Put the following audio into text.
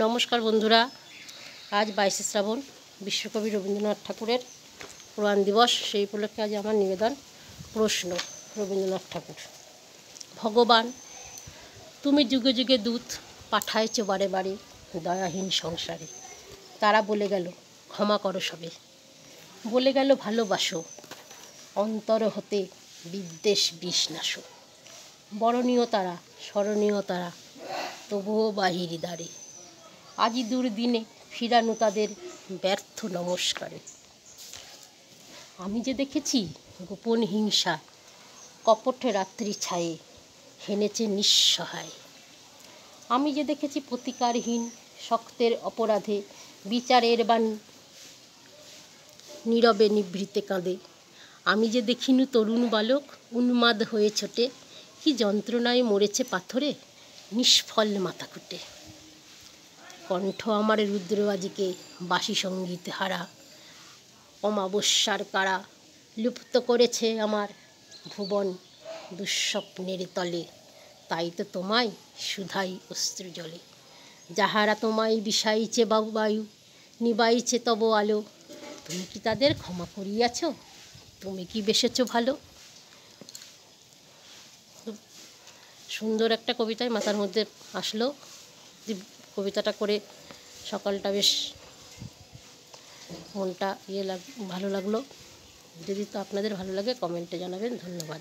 নমস্কার বন্ধুরা, আজ 22শে শ্রাবণ বিশ্বকবি রবীন্দ্রনাথ ঠাকুরের প্রয়াণ দিবস। সেই উপলক্ষে আজ আমার নিবেদন প্রশ্ন। রবীন্দ্রনাথ ঠাকুর: ভগবান, তুমি যুগে যুগে দূত পাঠাইছ বারে বারে দয়াহীন সংসারে। তারা বলে গেল ক্ষমা করো সবে, বলে গেল ভালোবাসো, অন্তর হতে বিদ্বেষ বিষ নাশো। বরণীয় তারা, স্মরণীয় তারা, তবুও বাহির দ্বারে। আজি দুর্দিনে ফিরানো তাদের ব্যর্থ নমস্কারে। আমি যে দেখেছি গোপন হিংসা কপট রাত্রি ছায়ে হেনেছে নিঃসহায়। আমি যে দেখেছি প্রতিকারহীন শক্তের অপরাধে বিচারের বাণী নীরবে নিভৃতে কাঁদে। আমি যে দেখিনু তরুণ বালক উন্মাদ হয়ে ছোটে, কি যন্ত্রণায় মরেছে পাথরে নিষ্ফল মাথা কুটে। কণ্ঠ আমার রুদ্র আজিকে বাসি সঙ্গীত হারা, অমাবস্যার কারা লুপ্ত করেছে আমার ভুবন দুঃস্বপ্নের তলে। তাই তো তোমায় সুধাই অশ্রু জলে, যাহারা তোমায় বিষাইছে বায়ু নিবাইছে তব আলো। তুমি কি তাদের ক্ষমা করিয়াছ? তুমি কি বেসেছ ভালো? সুন্দর একটা কবিতায় মাথার মধ্যে আসলো। কবিতাটা করে সকালটা বেশ মনটা ভালো লাগলো। যদি তো আপনাদের ভালো লাগে কমেন্টে জানাবেন। ধন্যবাদ।